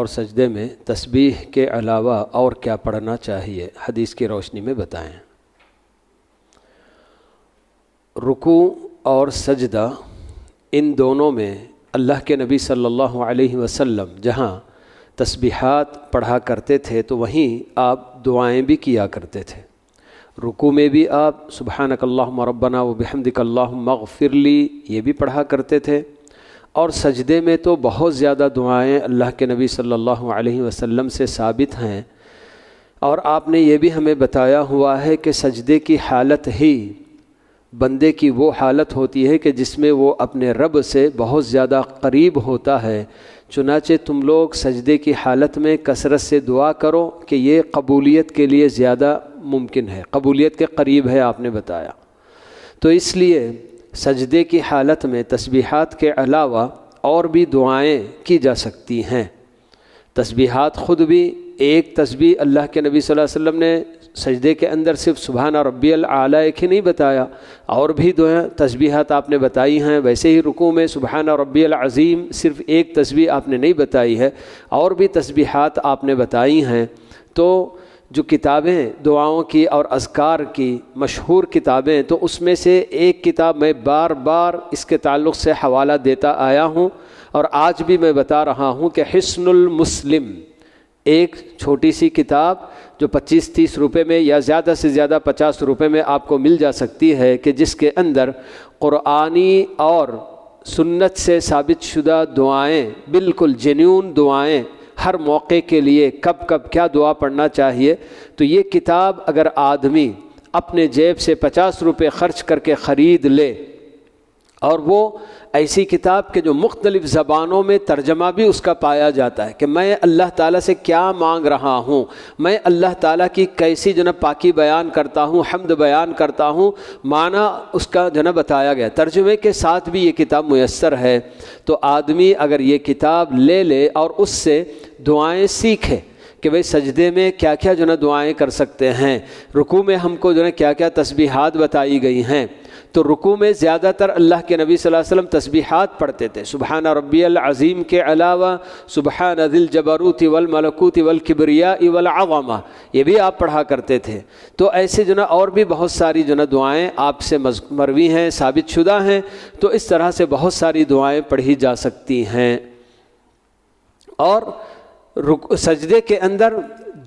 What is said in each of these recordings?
اور سجدے میں تسبیح کے علاوہ اور کیا پڑھنا چاہیے، حدیث کی روشنی میں بتائیں۔ رکوع اور سجدہ ان دونوں میں اللہ کے نبی صلی اللہ علیہ وسلم جہاں تسبیحات پڑھا کرتے تھے تو وہیں آپ دعائیں بھی کیا کرتے تھے۔ رکوع میں بھی آپ سبحانک اللہم ربنا وبحمدک اللہم اغفر لی یہ بھی پڑھا کرتے تھے، اور سجدے میں تو بہت زیادہ دعائیں اللہ کے نبی صلی اللہ علیہ وسلم سے ثابت ہیں، اور آپ نے یہ بھی ہمیں بتایا ہوا ہے کہ سجدے کی حالت ہی بندے کی وہ حالت ہوتی ہے کہ جس میں وہ اپنے رب سے بہت زیادہ قریب ہوتا ہے، چنانچہ تم لوگ سجدے کی حالت میں کثرت سے دعا کرو کہ یہ قبولیت کے لیے زیادہ ممکن ہے، قبولیت کے قریب ہے آپ نے بتایا۔ تو اس لیے سجدے کی حالت میں تسبیحات کے علاوہ اور بھی دعائیں کی جا سکتی ہیں۔ تسبیحات خود بھی ایک تسبیح اللہ کے نبی صلی اللہ علیہ وسلم نے سجدے کے اندر صرف سبحان ربی الاعلیٰ ایک ہی نہیں بتایا، اور بھی تسبیحات آپ نے بتائی ہیں۔ ویسے ہی رکوع میں سبحان ربی العظیم صرف ایک تسبیح آپ نے نہیں بتائی ہے، اور بھی تسبیحات آپ نے بتائی ہیں۔ تو جو کتابیں دعاؤں کی اور اذکار کی مشہور کتابیں، تو اس میں سے ایک کتاب میں بار بار اس کے تعلق سے حوالہ دیتا آیا ہوں، اور آج بھی میں بتا رہا ہوں کہ حصن المسلم ایک چھوٹی سی کتاب جو 25-30 روپے میں یا زیادہ سے زیادہ 50 روپے میں آپ کو مل جا سکتی ہے، کہ جس کے اندر قرآنی اور سنت سے ثابت شدہ دعائیں، بالکل جینیون دعائیں، ہر موقع کے لیے کب کب کیا دعا پڑھنا چاہیے۔ تو یہ کتاب اگر آدمی اپنے جیب سے 50 روپے خرچ کر کے خرید لے، اور وہ ایسی کتاب کے جو مختلف زبانوں میں ترجمہ بھی اس کا پایا جاتا ہے کہ میں اللہ تعالیٰ سے کیا مانگ رہا ہوں، میں اللہ تعالیٰ کی کیسی پاکی بیان کرتا ہوں، حمد بیان کرتا ہوں، معنی اس کا بتایا گیا، ترجمے کے ساتھ بھی یہ کتاب میسر ہے۔ تو آدمی اگر یہ کتاب لے لے اور اس سے دعائیں سیکھے کہ بھئی سجدے میں کیا کیا دعائیں کر سکتے ہیں، رکوع میں ہم کو کیا کیا تسبیحات بتائی گئی ہیں، تو رکوع میں زیادہ تر اللہ کے نبی صلی اللہ علیہ وسلم تسبیحات پڑھتے تھے۔ سبحان ربی العظیم کے علاوہ سبحان ذی الجبروت والملکوت والکبریاء والعظمہ یہ بھی آپ پڑھا کرتے تھے۔ تو ایسے اور بھی بہت ساری دعائیں آپ سے مروی ہیں، ثابت شدہ ہیں، تو اس طرح سے بہت ساری دعائیں پڑھی جا سکتی ہیں۔ اور سجدے کے اندر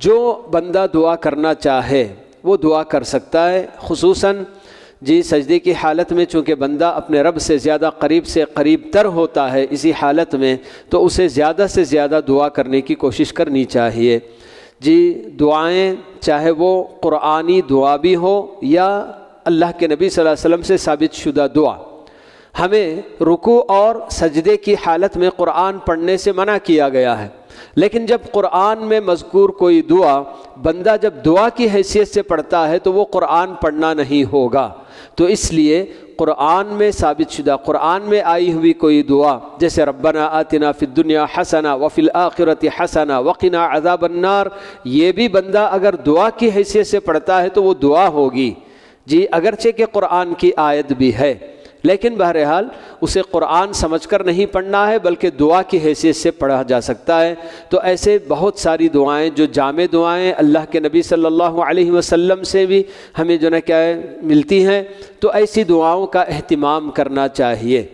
جو بندہ دعا کرنا چاہے وہ دعا کر سکتا ہے، خصوصاً سجدے کی حالت میں چونکہ بندہ اپنے رب سے زیادہ قریب سے قریب تر ہوتا ہے، اسی حالت میں تو اسے زیادہ سے زیادہ دعا کرنے کی کوشش کرنی چاہیے۔ دعائیں چاہے وہ قرآنی دعا بھی ہو یا اللہ کے نبی صلی اللہ علیہ وسلم سے ثابت شدہ دعا، ہمیں رکوع اور سجدے کی حالت میں قرآن پڑھنے سے منع کیا گیا ہے، لیکن جب قرآن میں مذکور کوئی دعا بندہ جب دعا کی حیثیت سے پڑھتا ہے تو وہ قرآن پڑھنا نہیں ہوگا۔ تو اس لیے قرآن میں ثابت شدہ، قرآن میں آئی ہوئی کوئی دعا جیسے ربنا آتنا فی الدنیا حسنہ وفی الآخرۃ حسنہ وقنا عذاب النار، یہ بھی بندہ اگر دعا کی حیثیت سے پڑھتا ہے تو وہ دعا ہوگی، اگرچہ کہ قرآن کی آیت بھی ہے، لیکن بہرحال اسے قرآن سمجھ کر نہیں پڑھنا ہے بلکہ دعا کی حیثیت سے پڑھا جا سکتا ہے۔ تو ایسے بہت ساری دعائیں جو جامع دعائیں اللہ کے نبی صلی اللہ علیہ وسلم سے بھی ہمیں ملتی ہیں، تو ایسی دعاؤں کا اہتمام کرنا چاہیے۔